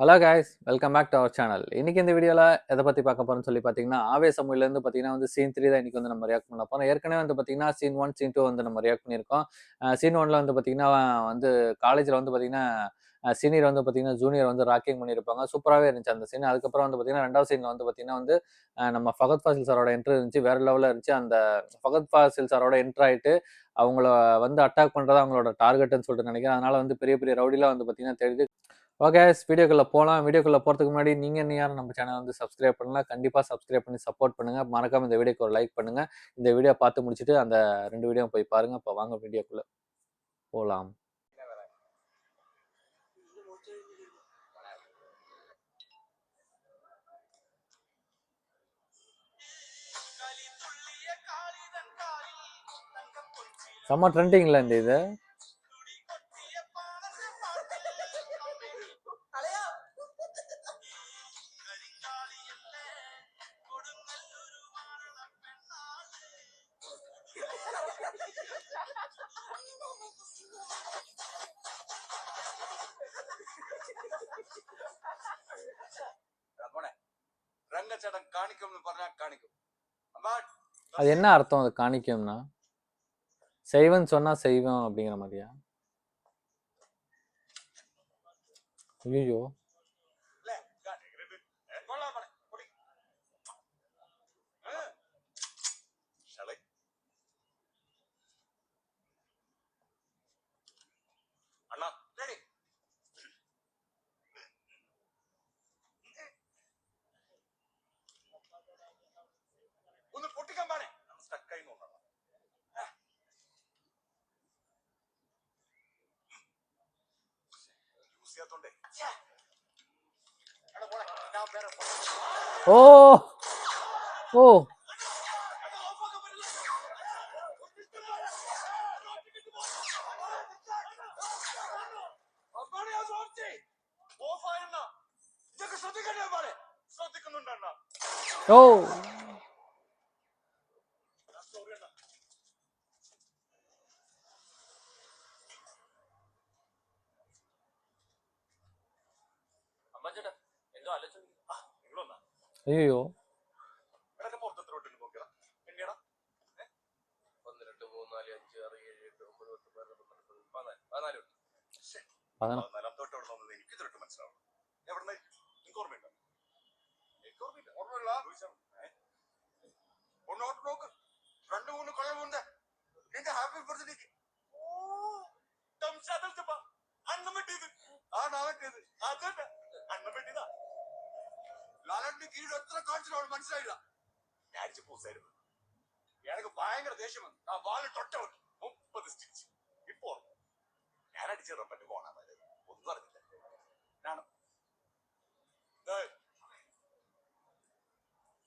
Hello guys, welcome back to our channel. இன்னைக்கு இந்த வீடியோல எதை பத்தி பார்க்க போறோம்னு சொல்லி பார்த்தீங்கன்னா, ஆவேசம் மூவில இருந்து பார்த்தீங்கன்னா சீன் 3 தான் இன்னைக்கு நம்ம ரியாக்ட் பண்ண போறோம். ஏற்கனவே பார்த்தீங்கன்னா சீன் 1, சீன் 2 நம்ம ரியாக்ட் பண்ணியிருக்கோம். சீன் 1ல பார்த்தீங்கன்னா காலேஜ்ல பார்த்தீங்கன்னா சீனியர் பார்த்தீங்கன்னா ஜூனியர் ராக்கிங் பண்ணியிருப்பாங்க. சூப்பராகவே இருந்துச்சு அந்த சீன். அதுக்கப்புறம் பார்த்தீங்கன்னா 2வது சீன்ல பார்த்தீங்கன்னா நம்ம ஃபகத் ஃபாசில் சாரோட என்ட்ரி இருந்துச்சு. வேற லெவலில் இருந்துச்சு. அந்த ஃபகத் ஃபாசில் சாரோட என்ட்ரி ஆயிட்டு அவங்கள அட்டாக் பண்றதா அவங்களோட டார்கெட்னு சொல்லிட்டு நினைக்கிறேன். அதனால பெரிய பெரிய ரவுடிலாம் பார்த்தீங்கன்னா தெரியுது. ஓகே, வீடியோக்குள்ள போலாம். வீடியோக்குள்ள போறதுக்கு முன்னாடி நீங்க இன்னும் யாரும் நம்ம சேனல் சப்ஸ்கிரைப் பண்ணலாம், கண்டிப்பா சப்ஸ்கிரைப் பண்ணி சப்போர்ட் பண்ணுங்க. மறக்காம இந்த வீடியோக்கு ஒரு லைக் பண்ணுங்க. இந்த வீடியோ பார்த்து முடிச்சுட்டு அந்த 2 வீடியோ போய் பாருங்க. இப்போ வாங்க வீடியோக்குள்ள போலாம். செம்ம ட்ரெண்டிங்ல இந்த இது. அது என்ன அர்த்தம்? அது காணிக்கும்னா செய்வன் சொன்னா செய்வோம் அப்படிங்கிற மாதிரியா? ஐயோ, ஓ ஓ ஓ ஐயோ,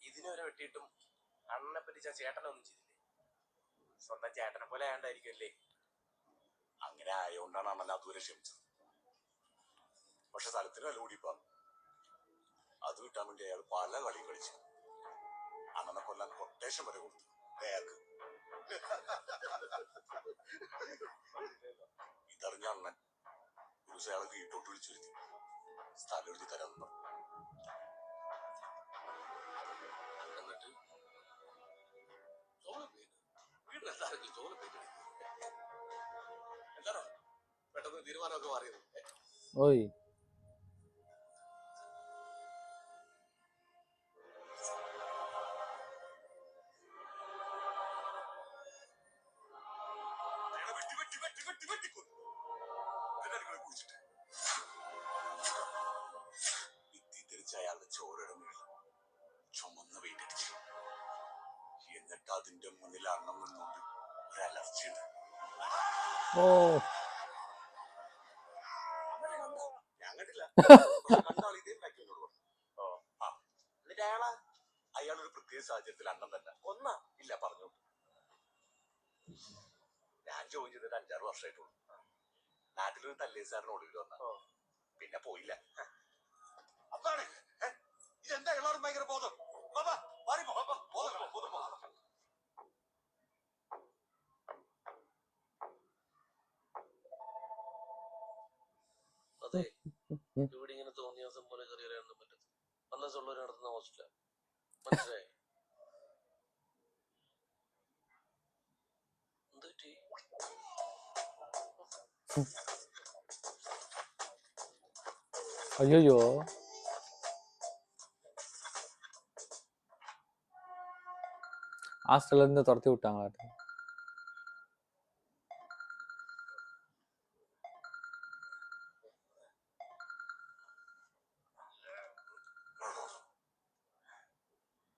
ഇതിനെ വെട്ടിയിട്ടും അണ്ണനെ പറ്റിച്ച ചേട്ടനൊന്നും ചെയ്തില്ലേ? സ്വന്തം ചേട്ടനെ പോലെ ആയണ്ടായിരിക്കുമല്ലേ? അങ്ങനെ ആയോണ്ടാണ് അണ്ണൻ അതുവരെ ക്ഷമിച്ചത്. പക്ഷെ സ്ഥലത്തിന് വില കൂടിപ്പാ. അത് കിട്ടാൻ വേണ്ടി അയാൾ പല കളിയും കളിച്ചു. അണ്ണനെ കൊല്ലാൻ കൊട്ടേഷൻ വരെ കൊടുത്തു. ഇതറിഞ്ഞ അണ്ണൻ ഒരു ദിവസം അയാളെ വീട്ടോട്ട് വിളിച്ചിരുത്തി സ്ഥലം എഴുതി തരാമെന്ന് പറഞ്ഞു. എന്നിട്ട് വീട്ടിലെല്ലാരെങ്കിലും ചോല പേറ്റ് എന്താണോ പെട്ടെന്ന് തീരുമാനമൊക്കെ മാറിയത്? ഓയ് അയാളുടെ ചോരയുടെ മുകളിൽ ചുമന്ന് വെയിറ്റടിച്ചു. എന്നിട്ട് അതിന്റെ മുന്നിൽ അണ്ണം നിന്നുകൊണ്ട് ഒരു അലർജി ഉണ്ട്. ഞാൻ കണ്ടില്ല. കണ്ടാൾ ഇതേ പാക്കിനോട് പറഞ്ഞു. എന്നിട്ട് അയാളൊരു പ്രത്യേക സാഹചര്യത്തിൽ അണ്ണം തന്നെ ഒന്നാ ഇല്ല പറഞ്ഞു. ഞാൻ ജോയിൻ ചെയ്തിട്ട് 5-6 വർഷമായിട്ടുള്ളൂ. നാട്ടിലൊരു തല്ലേസാറിന് ഒടുവിൽ വന്ന പിന്നെ പോയില്ല. അതാണ് ഇതെന്താ എല്ലാവരും ഭയങ്കര ബോധം. അതെ, ഇവിടെ ഇങ്ങനെ തോന്നിയ ദിവസം കടലാസ് ഉള്ളവർ നടത്തുന്ന ഹോസ്റ്റല. മനസ്സിലായി? എന്ത് പറ്റി? അയ്യോ ஹாஸ்டல்ல இருந்து துரத்தி விட்டாங்களா?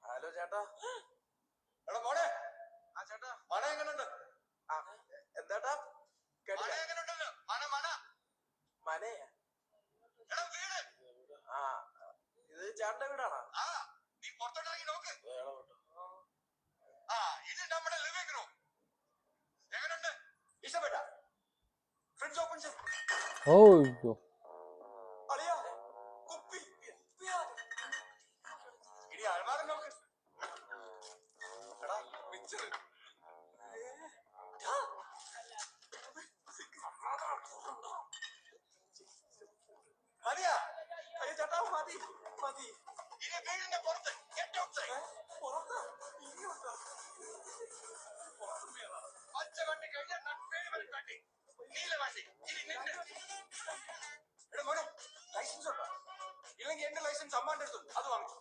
ഹലോ ചേട്ടാ. എടാ മോനെ. ആ ചേട്ടാ മഴ എങ്ങനെയുണ്ട്? ആ എന്താട്ടാ മനേ? ആ ഇത് ചേട്ടന്റെ വീടാണോ? നീ പുറത്തോട്ടിറങ്ങി നോക്ക്. ഇത് നമ്മുടെ ലിവിംഗ് റൂം. എങ്ങനെയുണ്ട്? ഇഷ്ടപ്പെട്ട? ഫ്രിഡ്ജ് ഓപ്പൺ ചെയ്ത്. ഓയ്യോ അളിയാ കുപ്പി. ഇനി അൽമാര നോക്ക്. എടാ മിച്ചർ. മതിയാ? അയ്യോ ചേട്ടാ മതി മതി. ഇനി വീടിന്റെ പുറത്ത് ഗെറ്റ് ഔട്ട്സൈഡ്. പുറത്ത് ഇനിയുണ്ടോ? പച്ച വണ്ടി കഴിഞ്ഞാൽ ഫേവറേറ്റ് വണ്ടി നീല വണ്ടി. ഇനി നിന്റെ. എടാ മോനെ ലൈസൻസ് ഉണ്ടോ? ഇല്ലെങ്കിൽ എന്റെ ലൈസൻസ് അമ്മാന്റെ അടുത്തുണ്ട്, അത് വാങ്ങിച്ചു.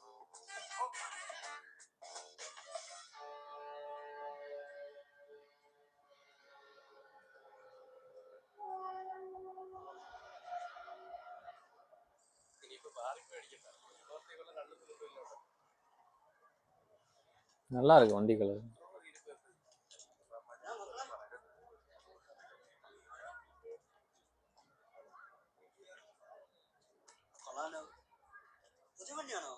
ഇനിയിപ്പോ മാറി മേടിക്കണ്ട. நல்லா இருக்கு வண்டிகள். പുതിയ വണ്ടിയാണോ?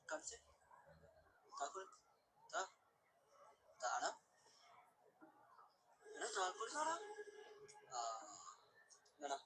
കാണിച്ചേ. താക്കോൽ താണ താക്കോൽ താണ. വേണം.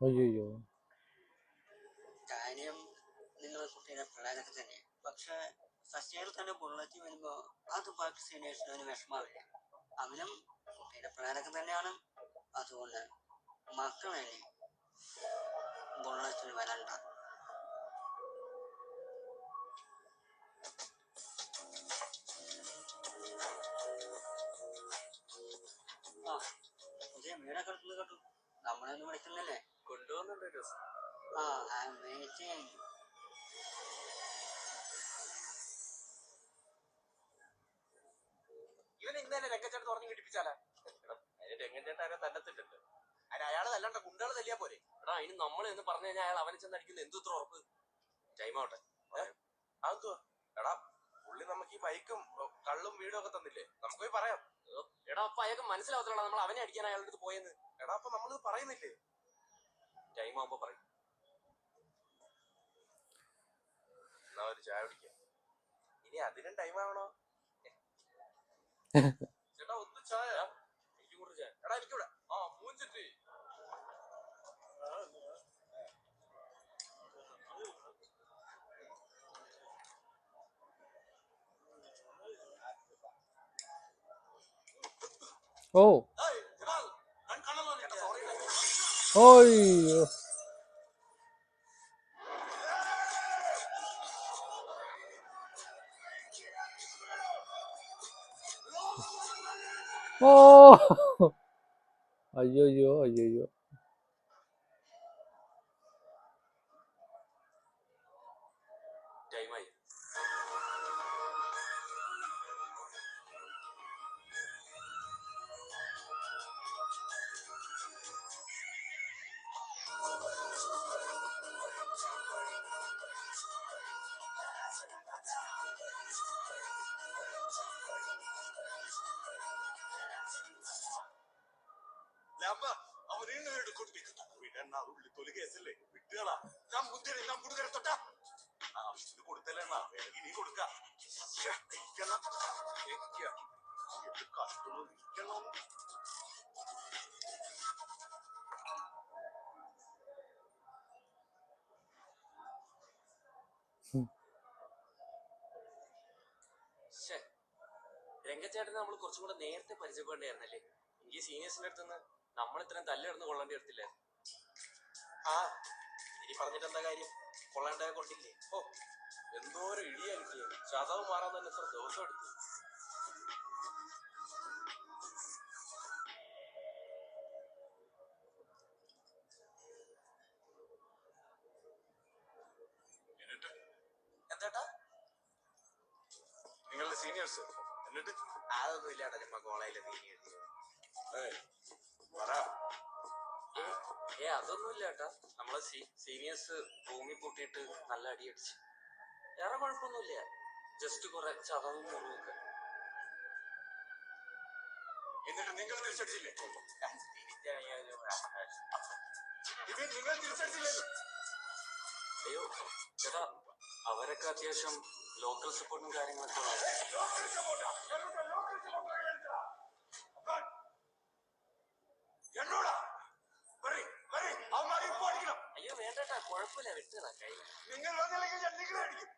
അയ്യോ കാര്യം നിങ്ങളെ കുട്ടീനെ പ്ലാനൊക്കെ തന്നെ. പക്ഷെ ഫസ്റ്റ് ഇയറിൽ തന്നെ ബുള്ളറ്റ് വരുമ്പോ അത് ബാക്കി സീനിയേഴ്സിന് ഒരു വിഷമാവില്ല. അവനും കുട്ടീന്റെ പ്ലാനൊക്കെ തന്നെയാണ്. അതുകൊണ്ട് മക്കളെ ബുള്ളറ്റിന് വരണ്ട. ആ പുതിയ വീടൊക്കെ എടുക്കുന്നത് കേട്ടു. നമ്മളൊന്നും വിളിക്കുന്നില്ലേ? കൊണ്ടുവന്നുണ്ട്. ആ ഐ ആം വെയിറ്റിംഗ്. ഇവൻ ഇന്നലെ രംഗച്ചേട്ടൻ തുറഞ്ഞു കിട്ടിപ്പിച്ചാലാ? അതിന് രംഗച്ചേട്ടാരെ തല്ലത്തിട്ടുണ്ട്. അതിന് അയാള് തല്ലണ്ട, കുണ്ടകള് തല്ലിയാ പോരെ. എടാ അതിന് നമ്മൾ എന്ന് പറഞ്ഞു കഴിഞ്ഞാൽ അയാൾ അവനെ ചെന്നടിക്കുന്ന എന്തു ഇത്ര ഉറപ്പ്? ടൈം ആവട്ടെ. അതെന്തുവാ? എടാ പുള്ളി നമുക്ക് ഈ ബൈക്കും കള്ളും വീടും ഒക്കെ തന്നില്ലേ, നമുക്ക് പോയി പറയാം. എടാ അപ്പൊ അയാൾക്ക് മനസ്സിലാവത്തില്ല നമ്മൾ അവനെ അടിക്കാൻ അയാളുടെ അടുത്ത് പോയെന്ന്. എടാ അപ്പൊ നമ്മളിത് പറയുന്നില്ലേ? ടൈം ആവുമ്പോ പറയും. എന്നാ ഒരു ചായ കുടിക്കാം. ഇനി അതിനും ടൈം ആവണോ? ചേട്ടാ ഒന്ന് ചായ. എനിക്ക് കൂടെ ചായ. എടാ എനിക്കൂടെ. ആ മൂഞ്ചിട്ട്. ഓ ഓയ്യോ ഓ അയ്യോ അയ്യോ ടൈമായി. അണ്ണ അത് ഉള്ളിത്തോല് കേസല്ലേ വിട്ടുകളാ. ഞാൻ മുടുകര തൊട്ടാ ആവശ്യത്തിന് കൊടുത്തല്ലേ അണ്ണ, വേണമെങ്കിൽ നീ കൊടുക്കാം. കഷ്ടമോ നിൽക്കണോ. രംഗച്ചേട്ടനെ നമ്മൾ കുറച്ചും കൂടെ നേരത്തെ പരിചയപ്പെടേണ്ടായിരുന്നല്ലേ? ഈ സീനിയേഴ്സിന്റെ അടുത്തുനിന്ന് നമ്മൾ ഇത്രയും തല്ലിടന്ന് കൊള്ളേണ്ടി വരത്തില്ലേ? ആ ഇനി പറഞ്ഞിട്ട് എന്താ കാര്യം, കൊള്ളാണ്ടായ കൊണ്ടില്ലേ. ഓ എന്തോരം ഇടിയാ കിട്ടിയത്. ചതവ് മാറാൻ തന്നെ എത്ര ദിവസം എടുത്തു. എന്താട്ടാ നിങ്ങളുടെ സീനിയേഴ്സ് എന്നിട്ട് അതൊന്നും ഇല്ലാട്ടാ, ചുമ്മാ കോളേജിലെ സീനിയേഴ്സ്. അതൊന്നും ഇല്ലാട്ടാ, നമ്മളെ സീനിയേഴ്സ് റൂമിൽ കൂട്ടിയിട്ട് നല്ല അടിയടിച്ച്. വേറെ കുഴപ്പമൊന്നുമില്ല, ജസ്റ്റ് കുറെ ചതവും മുറിവൊക്കെ. എന്നിട്ട് നിങ്ങൾ തിരിച്ചടിച്ചില്ലേ? നിങ്ങൾ തിരിച്ചടിച്ചില്ലല്ലോ. അയ്യോ ചേട്ടാ, അവരൊക്കെ അത്യാവശ്യം ലോക്കൽ സപ്പോർട്ടും കാര്യങ്ങളൊക്കെ ഉള്ളത്. അയ്യോ വേണ്ടട്ടാ, കുഴപ്പമില്ല, വിട്ടുതാ കൈ. നിങ്ങൾ വന്നില്ലെങ്കിൽ ഞാൻ നിങ്ങളെ അടിക്കും.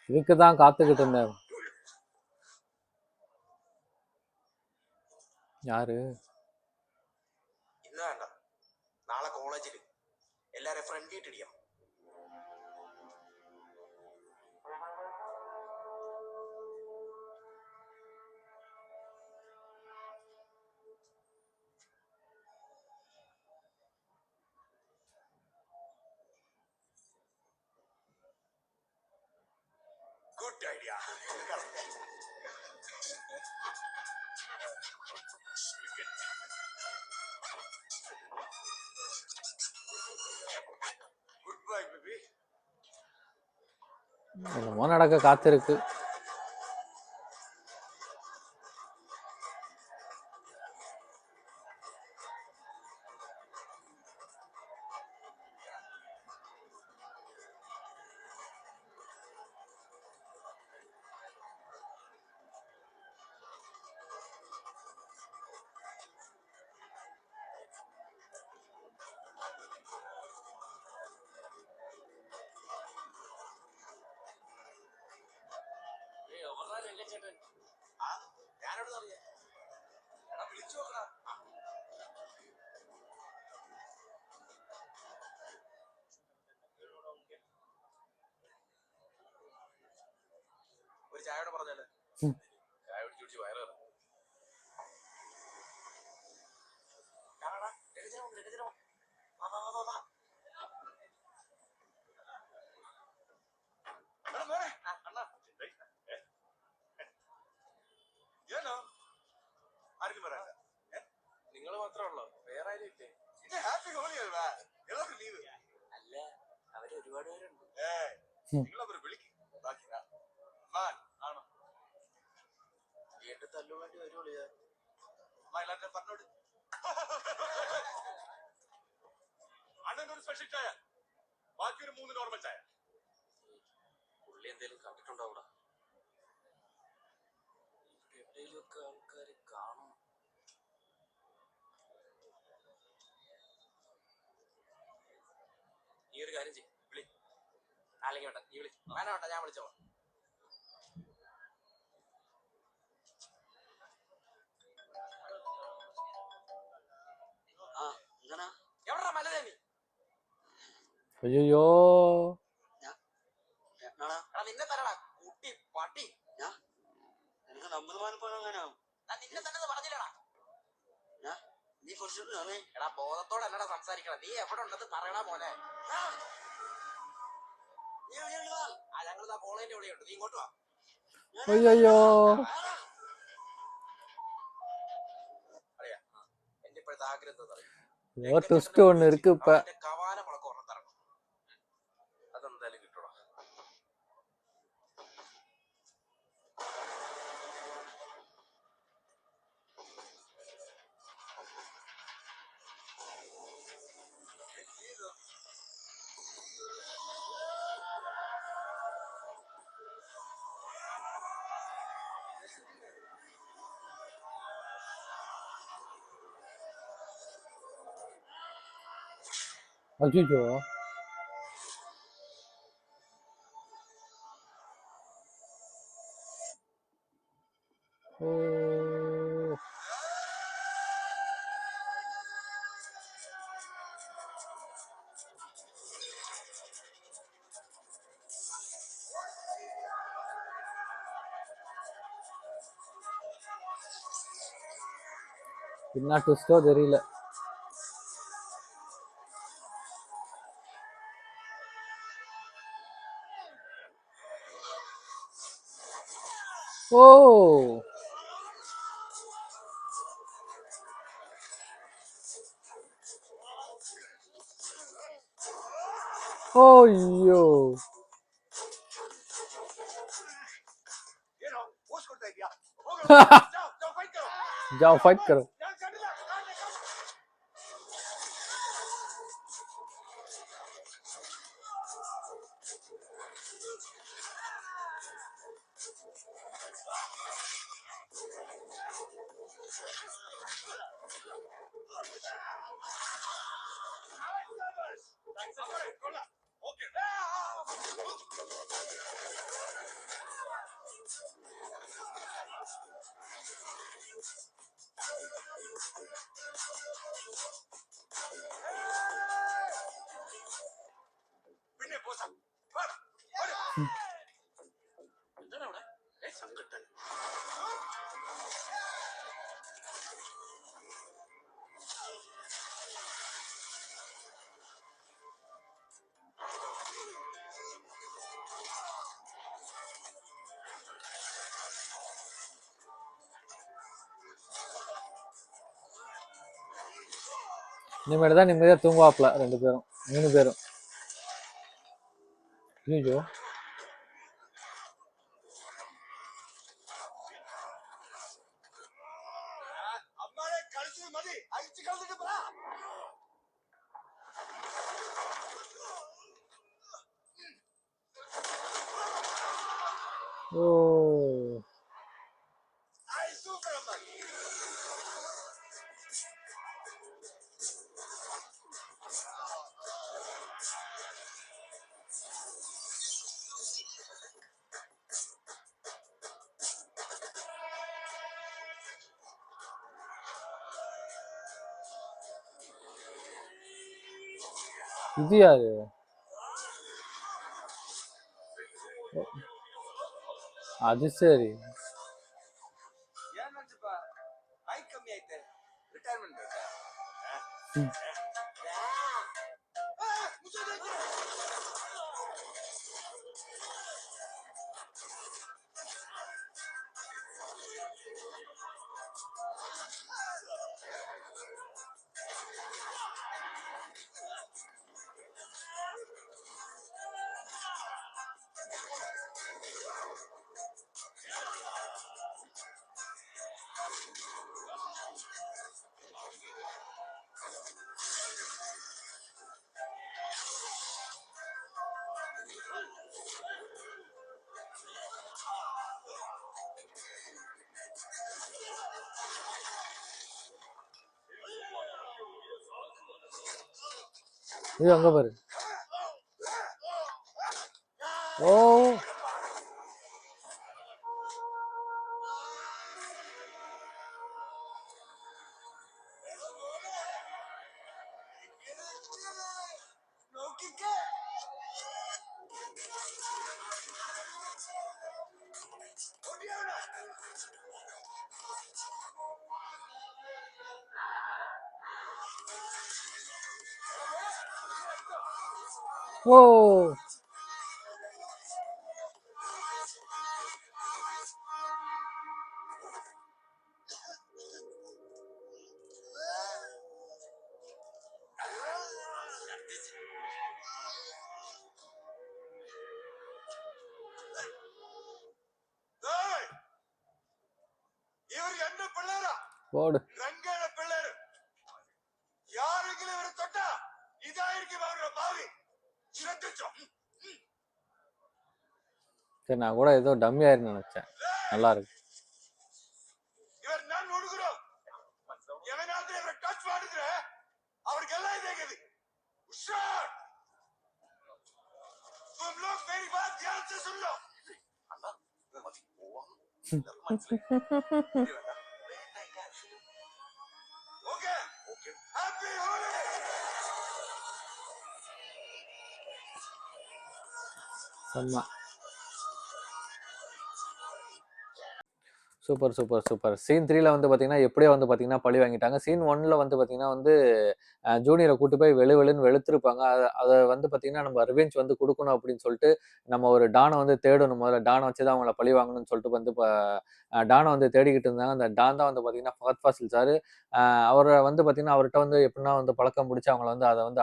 இதுக்குதான் காத்துக்கிட்டு இருந்தேன். யாரு? ഇന്ന് വേണ്ട, നാളെ കോളേജിൽ എല്ലാരും front gate. Good idea. Good bye baby. என்னமோ நடக்க காத்திருக்கு. രംഗച്ചേട്ടൻ ഞാനോട് അറിയാം. എടാ വിളിച്ചു നോക്കടാ. ഒരു ചായയോടെ പറഞ്ഞാല് ചായ കുടിച്ചു വയറ് ആർക്കും പറയാ. നിങ്ങൾ മാത്രമേ ഉള്ളൂ, വേറെ ആരും ഇല്ലേ? ഹാപ്പി ഹോളി അല്ലേ, എല്ലാവർക്കും ലീവ്. അല്ല, അവര് ഒരുപാട് പേരുണ്ട്. നിങ്ങളവർ വിളിക്കും. ബാക്കി ആണോ വീണ്ടും തല്ലു വേണ്ടി വരുള്ളൂ. എല്ലാവരും പറഞ്ഞോട്. അണ്ണൻ്റെ ഒരു സ്പെഷ്യൽ ചായ, ബാക്കി ഒരു 3 നോർമൽ ചായ. പുള്ളി എന്തേലും കണ്ടിട്ടുണ്ടാവൂടാ, എവിടെയെങ്കിലും ഒക്കെ ആൾക്കാര് കാണും. നീ ഒരു കാര്യം ചെയ്യും, വിളി. അല്ലെങ്കിൽ വേണ്ട, നീ വിളി. വേണ്ട, ഞാൻ വിളിച്ചോളാം. എവിടാ മലദേവി? ஐயோ നിന്നെ തരടാ കുട്ടി പട്ടി. എനിക്ക് 50 അങ്ങനെ നിന്നെ തന്നെ പറഞ്ഞില്ലടാ. നീ കുറച്ച് എടാ ബോധത്തോടെ അല്ലടാ സംസാരിക്കണം. നീ എവിടെ ഉണ്ടെന്ന് പറയണ മോനെ. ഞങ്ങൾ കോളേജിന്റെ എവിടെയുണ്ട്, നീ ഇങ്ങോട്ട് വാ. ஐயோ അറിയാ എന്റെ ഇപ്പോഴത്തെ ആഗ്രഹം എന്താ അറിയാം? ஏதோ ட்விஸ்ட் ஒண்ணு இருக்கு இப்ப. കവാല മുളക്കം ഒരെണ്ണം തരണം. അതെന്തായാലും കിട്ടൂടാ. அச்சோ. ஓ. என்ன ட்விஸ்டோ தெரியல. ஓ. ஐயோ. जाओ फाइट करो. இனிமேல் தான் நிம்மதியாக தூங்குவாப்ல 2 பேரும் 3 பேரும். ஐயோ. ஓ. இது யாரு? அது சரி. இது அங்க பாரு. ஓ. ஓ. போடு. சரி, நான் கூட ஏதோ டம்மி ஆயிருன்னு நினைச்சேன். நல்லா இருக்கு. शॉट तुम लोग मेरी बात ध्यान से सुन लो अन्ना मत हुआ ओके ओके हैप्पी होली செம்ம. Super, super, super. சீன் 3ல வந்து பார்த்தீங்கன்னா, எப்படியோ வந்து பார்த்தீங்கன்னா, பழி வாங்கிட்டாங்க. சீன் 1ல வந்து பார்த்தீங்கன்னா வந்து, ஜூனியர கூட்டு போய் வெளு வெளுன்னு வெளுத்துருப்பாங்க. அத வந்து பார்த்தீங்கன்னா, நம்ம ரிவெஞ்ச் வந்து குடுக்கணும் அப்படின்னு சொல்லிட்டு, நம்ம ஒரு டான வந்து தேடணும் முதல்ல. டான வச்சு தான் அவங்கள பழி வாங்கணும்னு சொல்லிட்டு வந்து டான வந்து தேடிக்கிட்டு இருந்தாங்க. அந்த டான் தான் வந்து பார்த்தீங்கன்னா, ஃபஹத் ஃபாசில் சாரு. அவர வந்து பார்த்தீங்கன்னா, அவர்ட்ட வந்து எப்படின்னா வந்து பழக்கம் புடிச்சு அவங்கள வந்து அத வந்து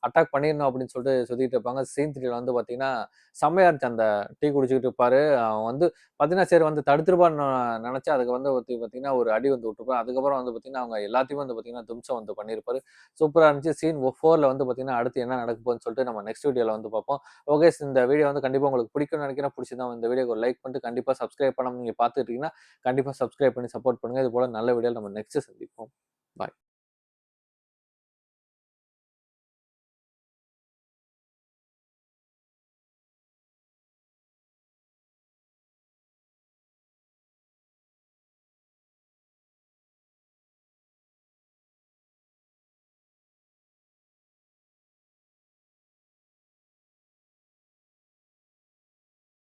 அட்டாக் பண்ணிரணும் அப்படின்னு சொல்லிட்டு சுத்திட்டு இருப்பாங்க. சீன் 3ல வந்து பார்த்தீங்கன்னா, செம்மையா இருந்துச்சு. அந்த டீ குடிச்சுக்கிட்டு இருப்பாரு. அவன் வந்து பார்த்தீங்கன்னா, சரி வந்து தடுத்துருப்பான்னு நெனச்சேன். அதுக்கு வந்து பார்த்தீங்கன்னா, ஒரு அடி வந்து விட்டுருப்பாரு. அதுக்கப்புறம் வந்து பார்த்தீங்கன்னா, அவங்க எல்லாத்தையுமே வந்து பார்த்தீங்கன்னா, தும்சம் வந்து பண்ணியிருப்பாரு. சூப்பரா இருந்துச்சு. சீன் 4ல வந்து பார்த்தீங்கன்னா, அடுத்து என்ன நடக்க போகுதுன்னு சொல்லிட்டு நம்ம நெக்ஸ்ட் வீடியோல வந்து பார்ப்போம். ஓகே, இந்த வீடியோ வந்து கண்டிப்பா உங்களுக்கு பிடிக்கும்னு நெனைக்கிறேன். பிடிச்சிருந்தா இந்த வீடியோக்கு ஒரு லைக் பண்ணிட்டு கண்டிப்பா சப்ஸ்கிரைப் பண்ணாம நீங்க பார்த்துட்டு இருக்கீங்கன்னா, கண்டிப்பா சப்ஸ்கிரைப் பண்ணி சப்போர்ட் பண்ணுங்க. இது போல நல்ல வீடியோல நம்ம நெக்ஸ்ட் சந்திப்போம். பாய்.